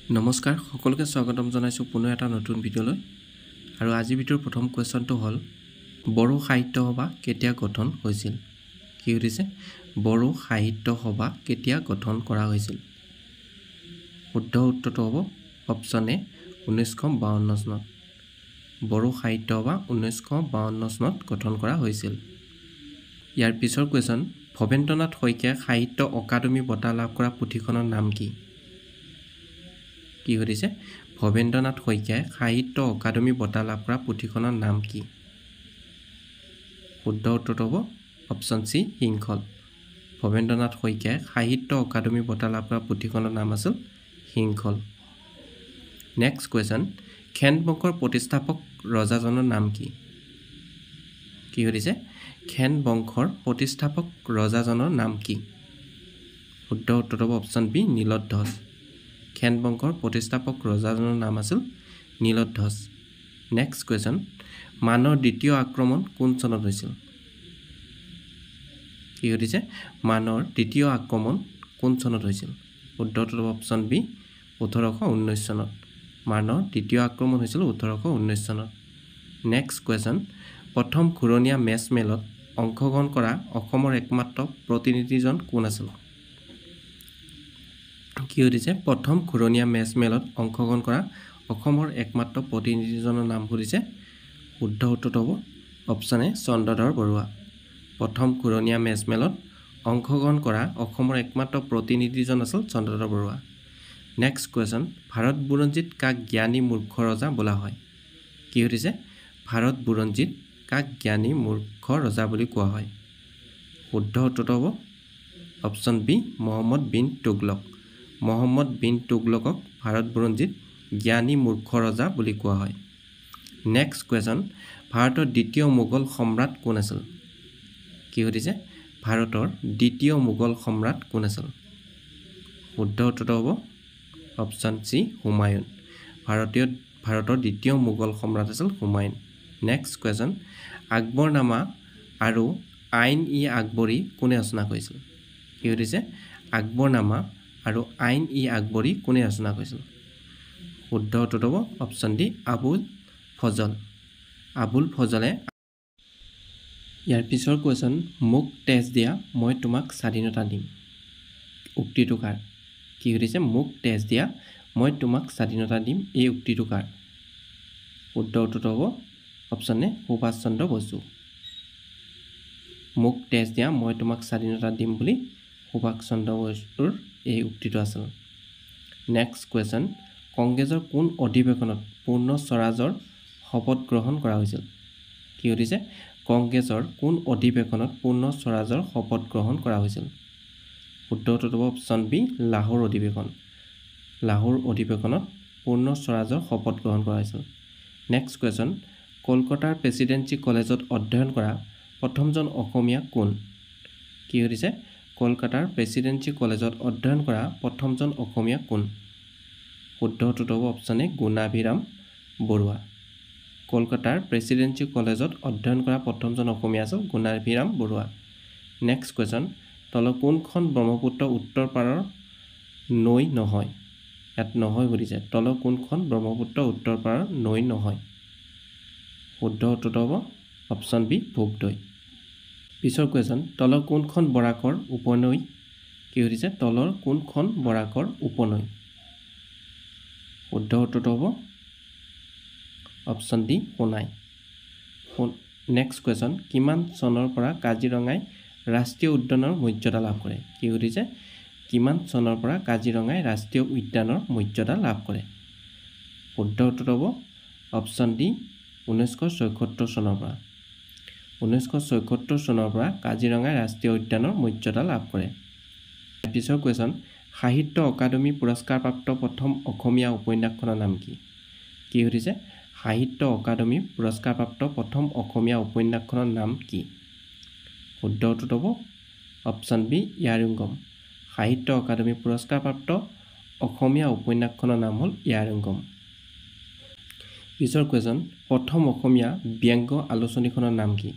নমস্কাৰ সকলোকে স্বাগতম জনাইছো পুনৰ এটা নতুন ভিডিঅলৈ আৰু আজি ভিডিঅৰ প্ৰথম কোৱেশ্চনটো হ'ল বড়ো সাহিত্য সভা কেতিয়া গঠন হৈছিল কি হৈছে বড়ো সাহিত্য সভা কেতিয়া গঠন কৰা হৈছিল শুদ্ধ উত্তৰটো হ'ব অপচন এ 1952 চনত বড়ো সাহিত্য সভা 1952 চনত গঠন কৰা হৈছিল ইয়াৰ পিছৰ কোৱেশ্চন ভৱেন্দ্ৰনাথ শইকীয়াই সাহিত্য অকাডেমি বঁটা লাভ কৰা পুথিখনৰ নাম কি কি হৈছে ভৱেন্দ্ৰনাথ শইকীয়াই সাহিত্য অকাডেমি বঁটা লাভ কৰা পুথিখনৰ নাম কি শুদ্ধ উত্তৰটো হ'ব অপচন সি হিংখল ভৱেন্দ্ৰনাথ শইকীয়াই সাহিত্য অকাডেমি বঁটা লাভ কৰা পুথিখনৰ নাম আছিল হিংখল নেক্সট কোৱেশ্চন খেন বংশৰ প্ৰতিষ্ঠাপক ৰজাজনৰ নাম কি হৈছে খেন বংশৰ প্ৰতিষ্ঠাপক ৰজাজনৰ নাম কি শুদ্ধ উত্তৰটো হ'ব অপচন বি নীলধ্বজ খেন বংশৰ প্ৰতিষ্ঠাপক ৰজাজনৰ নাম আছিল নীলধ্বজ নেক্সট কোৱেশ্চন মানৰ দ্বিতীয় আক্ৰমণ কোন চনত হৈছিল কি হৈছে মানৰ দ্বিতীয় আক্ৰমণ কোন চনত হৈছিল শুদ্ধ উত্তৰ অপচন বি 1819 চনত মানৰ দ্বিতীয় আক্ৰমণ হৈছিল 1819 চনত নেক্সট কোৱেশ্চন প্ৰথম ঘূৰণীয়া মেচ মেলত অংশগ্ৰহণ কৰা অসমৰ একমাত্ৰ প্ৰতিনিধিজন কোন আছিল কি হৈছে প্ৰথম ঘূৰণীয়া মেচ মেলত অংশগ্ৰহণ কৰা অসমৰ একমাত্ৰ প্ৰতিনিধিজনৰ নাম হৈছে শুদ্ধ উত্তৰটো হ'ব অপচন এ চন্দ্ৰধৰ বৰুৱা প্ৰথম ঘূৰণীয়া মেচ মেলত অংশগ্ৰহণ কৰা অসমৰ একমাত্ৰ প্ৰতিনিধিজন আছিল চন্দ্ৰধৰ বৰুৱা নেক্সট কোৱেশ্চন ভাৰত বুৰঞ্জীত কাক জ্ঞানী মূৰ্খ ৰজা বোলা হয় কি হৈছে ভাৰত বুৰঞ্জীত কাক জ্ঞানী মূৰ্খ ৰজা বুলি কোৱা হয় শুদ্ধ উত্তৰটো হ'ব অপচন বি মহম্মদ বিন তুগলক মহম্মদ বিন তুগলকক ভাৰত বুৰঞ্জীত জ্ঞানী মূৰ্খ ৰজা বুলি কোৱা হয় নেক্সট কোৱেশ্চন ভাৰতৰ দ্বিতীয় মোগল সম্ৰাট কোন আছিল কি হৈছে ভাৰতৰ দ্বিতীয় মোগল সম্ৰাট কোন আছিল শুদ্ধ উত্তৰটো হ'ব অপচন সি হুমায়ুন ভাৰতৰ দ্বিতীয় মোগল সম্ৰাট আছিল হুমায়ুন নেক্সট কোৱেশ্চন আকবৰনামা আৰু আইন ই আকবৰী কোনে ৰচনা কৰিছিল কি হৈছে আকবৰনামা আৰু আইন ই আকবৰী কোনে ৰচনা কৰিছিল শুদ্ধ উত্তৰটো হ'ব অপচন ডি আবুল ফজলে ইয়াৰ পিছৰ কোৱেশ্চন মোক তেজ দিয়া মই তোমাক স্বাধীনতা দিম উক্তিটো কাৰ কি হৈছে মোক তেজ দিয়া মই তোমাক স্বাধীনতা দিম এই উক্তিটো কাৰ শুদ্ধ উত্তৰটো হ'ব অপচন এ সুভাষ চন্দ্ৰ বসু মোক তেজ দিয়া মই তোমাক স্বাধীনতা দিম বুলি সুভাষ চন্দ্ৰ বসুৰ এই উক্তিটো আছিল নেক্সট কোৱেশ্চন কংগ্ৰেছৰ কোন অধিৱেশনত পূৰ্ণ স্বৰাজৰ শপত গ্ৰহণ কৰা হৈছিল কি হৈছে কংগ্ৰেছৰ কোন অধিৱেশনত পূৰ্ণ স্বৰাজৰ শপত গ্ৰহণ কৰা হৈছিল শুদ্ধ উত্তৰটো হ'ব অপচন বি লাহোৰ অধিৱেশনত পূৰ্ণ স্বৰাজৰ শপত গ্ৰহণ কৰা হৈছিল নেক্সট কোৱেশ্চন কলকাতাৰ প্ৰেচিডেন্সি কলেজত অধ্যয়ন কৰা প্ৰথমজন অসমীয়া কোন কি হৈছে কলকাতাৰ প্ৰেচিডেন্সি কলেজত অধ্যয়ন কৰা প্ৰথমজন অসমীয়া কোন শুদ্ধ উত্তৰটো হ'ব অপচন এ গুণাভিৰাম বৰুৱা কলকাতাৰ প্ৰেচিডেন্সি কলেজত অধ্যয়ন কৰা প্ৰথমজন অসমীয়া আছিল গুণাভিৰাম বৰুৱা নেক্সট কোৱেশ্চন তলৰ কোনখন ব্ৰহ্মপুত্ৰ উত্তৰ পাৰৰ নৈ নহয় ইয়াত নহয় সুধিছে তলৰ কোনখন ব্ৰহ্মপুত্ৰ উত্তৰ পাৰৰ নৈ নহয় শুদ্ধ উত্তৰটো হ'ব অপচন বি ভোগদৈ পিছৰ কোৱেশ্চন তলৰ কোনখন বৰাকৰ উপনৈ কি হৈছে তলৰ কোনখন বৰাকৰ উপনৈ শুদ্ধ উত্তৰটো হ'ব option D Sonai next question কিমান চনৰ পৰা কাজিৰঙাই ৰাষ্ট্ৰীয় উদ্যানৰ মৰ্যাদা লাভ কৰে কি সুধিছে কিমান চনৰ পৰা কাজিৰঙাই ৰাষ্ট্ৰীয় উদ্যানৰ মৰ্যাদা লাভ কৰে শুদ্ধ উত্তৰটো হ'ব অপচন ডি 1976 চনৰ পৰা 1976 চনৰ পৰা কাজিৰঙাই ৰাষ্ট্ৰীয় উদ্যানৰ মৰ্যাদা লাভ কৰে পিছৰ কোৱেশ্চন সাহিত্য অকাডেমি পুৰস্কাৰপ্ৰাপ্ত প্ৰথম অসমীয়া উপন্যাসখনৰ নাম কি সুধিছে সাহিত্য অকাডেমি পুৰস্কাৰপ্ৰাপ্ত প্ৰথম অসমীয়া উপন্যাসখনৰ নাম কি শুদ্ধ উত্তৰটো হ'ব অপচন বি ইয়াৰুঙ্গম সাহিত্য অকাডেমি পুৰস্কাৰপ্ৰাপ্ত অসমীয়া উপন্যাসখনৰ নাম হ'ল ইয়াৰুঙ্গম পিছৰ কোৱেশ্চন প্ৰথম অসমীয়া ব্যংগ আলোচনীখনৰ নাম কি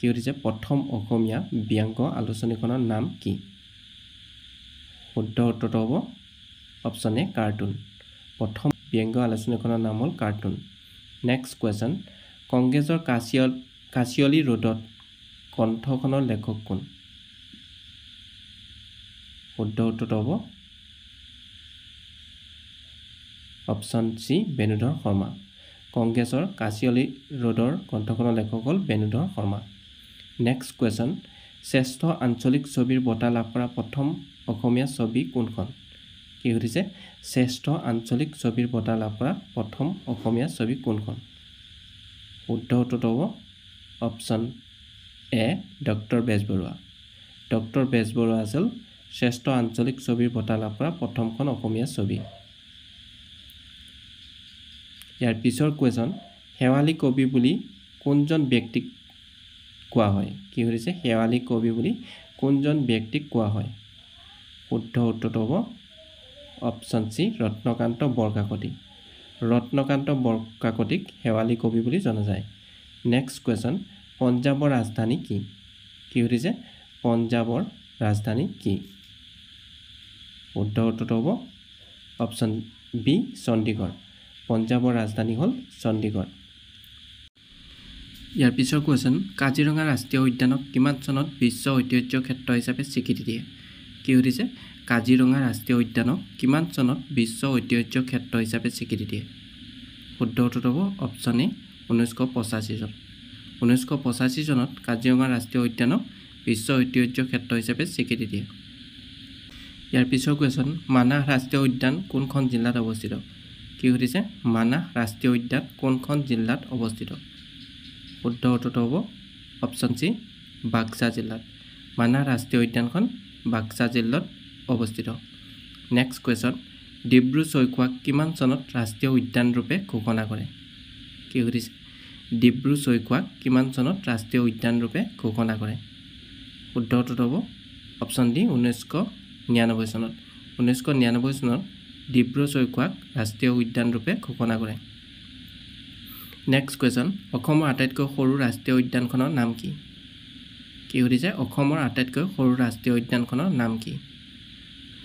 সুধিছে প্ৰথম অসমীয়া ব্যংগ আলোচনীখনৰ নাম কি শুদ্ধ উত্তৰটো হ'ব অপচন এ কাৰ্টুন প্ৰথম ব্যংগ আলোচনীখনৰ নাম হ'ল কাৰ্টুন। নেক্সট কুৱেশ্যন, কংগ্ৰেছৰ কাচিয়লি ৰোডত গ্ৰন্থখনৰ লেখক কোন? শুদ্ধ উত্তৰটো হ'ব অপশ্যন চি বেণুধৰ শৰ্মা। কংগ্ৰেছৰ কাচিয়লি ৰোডৰ গ্ৰন্থখনৰ লেখক হ'ল বেণুধৰ শৰ্মা। নেক্সট কুৱেশ্যন, শ্ৰেষ্ঠ আঞ্চলিক ছবিৰ বঁটা লাভ কৰা প্ৰথম অসমীয়া ছবি কোনখন? কি সুধিছে? শ্ৰেষ্ঠ আঞ্চলিক ছবিৰ বঁটা লাভ কৰা প্ৰথম অসমীয়া ছবি কোনখন? শুদ্ধ উত্তৰটো হ'ব option A doctor Bezbaruah. Doctor Bezbaruah আছিল শ্ৰেষ্ঠ আঞ্চলিক ছবিৰ বঁটা লাভ কৰা প্ৰথমখন অসমীয়া ছবি। ইয়াৰ পিছৰ কুৱেশ্যন, শেৱালি কবি বুলি কোনজন ব্যক্তিক কোৱা হয়? কি সুধিছে? শেৱালি কবি বুলি কোনজন ব্যক্তিক কোৱা হয়? শুদ্ধ উত্তৰটো হ'ব অপশ্যন চি ৰত্নকান্ত বৰকাকতি। ৰত্নকান্ত বৰকাকতিক শেৱালি কবি বুলি জনা যায়। নেক্সট কুৱেশ্যন, পঞ্জাৱৰ ৰাজধানী কি? কি সুধিছে? পঞ্জাৱৰ ৰাজধানী কি? শুদ্ধ উত্তৰটো হ'ব অপশ্যন বি চণ্ডীগড়। পঞ্জাৱৰ ৰাজধানী হ'ল চণ্ডীগড়। ইয়াৰ পিছৰ কুৱেশ্যন, কাজিৰঙা ৰাষ্ট্ৰীয় উদ্যানক কিমান চনত বিশ্ব ঐতিহ্য ক্ষেত্ৰ হিচাপে স্বীকৃতি দিয়ে? কি সুধিছে? কাজিৰঙা ৰাষ্ট্ৰীয় উদ্যানক কিমান চনত বিশ্ব ঐতিহ্য ক্ষেত্ৰ হিচাপে স্বীকৃতি দিয়ে? শুদ্ধ উত্তৰটো হ'ব অপশ্যন এ 1985 চন। 1985 চনত কাজিৰঙা ৰাষ্ট্ৰীয় উদ্যানক বিশ্ব ঐতিহ্য ক্ষেত্ৰ হিচাপে স্বীকৃতি দিয়ে। ইয়াৰ পিছৰ কুৱেশ্যন, মানাহ ৰাষ্ট্ৰীয় উদ্যান কোনখন জিলাত অৱস্থিত? কি সুধিছে? মানাহ ৰাষ্ট্ৰীয় উদ্যান কোনখন জিলাত অৱস্থিত? শুদ্ধ উত্তৰটো হ'ব অপশ্যন চি বাক্সা জিলাত। মানাহ ৰাষ্ট্ৰীয় উদ্যানখন বাক্সা জিলাত অৱস্থিত। নেক্সট কুৱেশ্যন, ডিব্ৰু-চৈখোৱাক কিমান চনত ৰাষ্ট্ৰীয় উদ্যান ৰূপে ঘোষণা কৰে? কি সুধিছে? ডিব্ৰু-চৈখোৱাক কিমান চনত ৰাষ্ট্ৰীয় উদ্যান ৰূপে ঘোষণা কৰে? শুদ্ধ উত্তৰটো হ'ব অপশ্যন ডি 1999 চনত। 1999 চনত ডিব্ৰু-চৈখোৱাক ৰাষ্ট্ৰীয় উদ্যান ৰূপে ঘোষণা কৰে। নেক্সট কুৱেশ্যন, অসমৰ আটাইতকৈ সৰু ৰাষ্ট্ৰীয় উদ্যানখনৰ নাম কি? কি সুধিছে? অসমৰ আটাইতকৈ সৰু ৰাষ্ট্ৰীয় উদ্যানখনৰ নাম কি?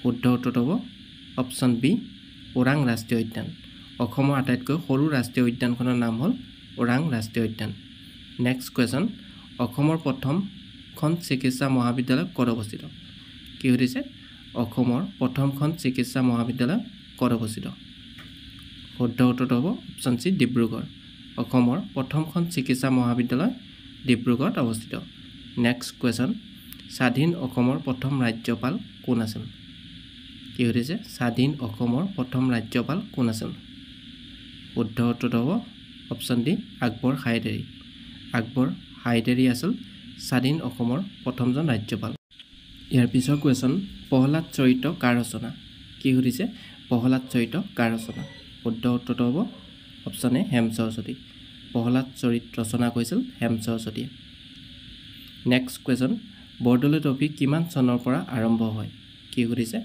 শুদ্ধ উত্তৰটো হ'ব অপশ্যন বি ওৰাং ৰাষ্ট্ৰীয় উদ্যান। অসমৰ আটাইতকৈ সৰু ৰাষ্ট্ৰীয় উদ্যানখনৰ নাম হ'ল ওৰাং ৰাষ্ট্ৰীয় উদ্যান। নেক্সট কুৱেশ্যন, অসমৰ প্ৰথমখন চিকিৎসা মহাবিদ্যালয় ক'ত অৱস্থিত? কি সুধিছে? অসমৰ প্ৰথমখন চিকিৎসা মহাবিদ্যালয় ক'ত অৱস্থিত? শুদ্ধ উত্তৰটো হ'ব অপশ্যন চি ডিব্ৰুগড়। অসমৰ প্ৰথমখন চিকিৎসা মহাবিদ্যালয় ডিব্ৰুগড়ত অৱস্থিত। নেক্সট কুৱেশ্যন, স্বাধীন অসমৰ প্ৰথম ৰাজ্যপাল কোন আছিল? কি সুধিছে? স্বাধীন অসমৰ প্ৰথম ৰাজ্যপাল কোন আছিল? শুদ্ধ উত্তৰটো হ'ব অপশ্যন ডি আকবৰ হাইদেৰী। আকবৰ হাইদেৰী আছিল স্বাধীন অসমৰ প্ৰথমজন ৰাজ্যপাল। ইয়াৰ পিছৰ কুৱেশ্যন, প্ৰহ্লাদ চৰিত্ৰ কাৰ ৰচনা? কি সুধিছে? প্ৰহ্লাদ চৰিত্ৰ কাৰ ৰচনা? শুদ্ধ উত্তৰটো হ'ব অপশ্যন এ হেম সৰস্বতী। প্ৰহ্লাদ চৰিত ৰচনা কৰিছিল হেম সৰস্বতীয়ে। নেক্সট কুৱেশ্যন, বৰদলৈ ট্ৰফী কিমান চনৰ পৰা আৰম্ভ হয়? কি সুধিছে?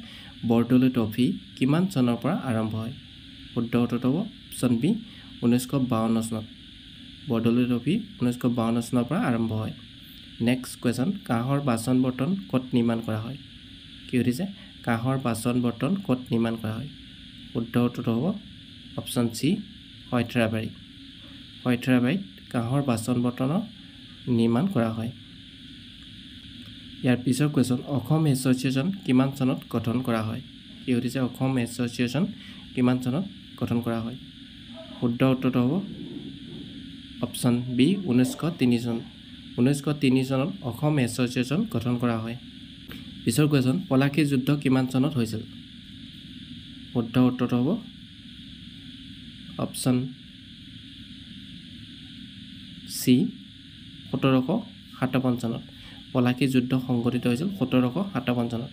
বৰদলৈ ট্ৰফী কিমান চনৰ পৰা আৰম্ভ হয়? শুদ্ধ উত্তৰটো হ'ব অপশ্যন বি 1952 চনত। বৰদলৈ ট্ৰফী 1952 চনৰ পৰা আৰম্ভ হয়। নেক্সট কুৱেশ্যন, কাঁহৰ বাচন বৰ্তন ক'ত নিৰ্মাণ কৰা হয়? কি সুধিছে? কাঁহৰ বাচন বৰ্তন ক'ত নিৰ্মাণ কৰা হয়? শুদ্ধ উত্তৰটো হ'ব অপশ্যন চি সৰ্থেবাৰী। সৰ্থেবাৰীত কাঁহৰ বাচন বৰ্তনৰ নিৰ্মাণ কৰা হয়। ইয়াৰ পিছৰ কুৱেশ্যন, অসম এছ'চিয়েশ্যন কিমান চনত গঠন কৰা হয়? কি সুধিছে? অসম এছ'চিয়েশ্যন কিমান চনত গঠন কৰা হয়? শুদ্ধ উত্তৰটো হ'ব অপশ্যন বি 1903 চন। 1903 চনত অসম এছ'চিয়েশ্যন গঠন কৰা হয়। পিছৰ কুৱেশ্যন, পলাশী যুদ্ধ কিমান চনত হৈছিল? শুদ্ধ উত্তৰটো হ'ব অপশ্যন চি 1757 চনত। পলাশী যুদ্ধ সংঘটিত হৈছিল 1757 চনত।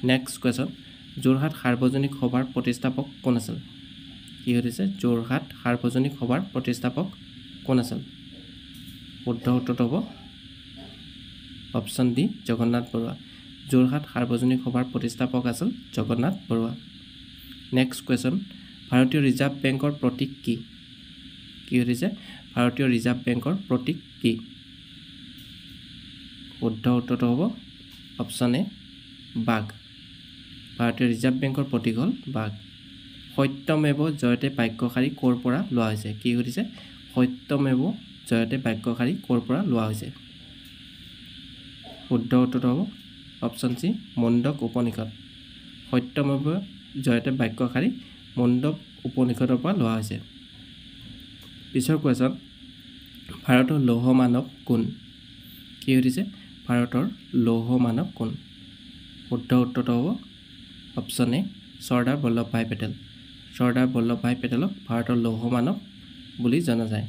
নেক্সট কুৱেশ্যন, যোৰহাট সাৰ্বজনীন সভাৰ প্ৰতিষ্ঠাপক কোন আছিল? কি সুধিছে? যোৰহাট সাৰ্বজনীন সভাৰ প্ৰতিষ্ঠাপক কোন আছিল? শুদ্ধ উত্তৰটো হ'ব অপশ্যন ডি জগন্নাথ বৰুৱা। যোৰহাট সাৰ্বজনীন সভাৰ প্ৰতিষ্ঠাপক আছিল জগন্নাথ বৰুৱা। নেক্সট কুৱেশ্যন, ভাৰতীয় ৰিজাৰ্ভ বেংকৰ প্ৰতীক কি? কি সুধিছে? ভাৰতীয় ৰিজাৰ্ভ বেংকৰ প্ৰতীক কি? শুদ্ধ উত্তৰটো হ'ব অপশ্যন এ বাঘ। ভাৰতীয় ৰিজাৰ্ভ বেংকৰ প্ৰতীক হ'ল বাঘ। সত্যমেৱ জয়তে বাক্যশাৰী ক'ৰ পৰা লোৱা হৈছে কি সুধিছে সত্যমেৱ জয়তে বাক্যশাৰী ক'ৰ পৰা লোৱা হৈছে শুদ্ধ উত্তৰটো হ'ব অপশ্যন চি মুণ্ডক উপনিষদ সত্যমেৱ জয়তে বাক্যশাৰী মুণ্ডক উপনিষদৰ পৰা লোৱা হৈছে পিছৰ কুৱেশ্যন ভাৰতৰ লৌহ মানৱ কোন কি সুধিছে ভাৰতৰ লৌহ মানৱ কোন শুদ্ধ উত্তৰটো হ'ব অপশ্যন এ চৰ্দাৰ বল্লভভাই পেটেল চৰ্দাৰ বল্লভভাই পেটেলক ভাৰতৰ লৌহ মানৱ বুলি জনা যায়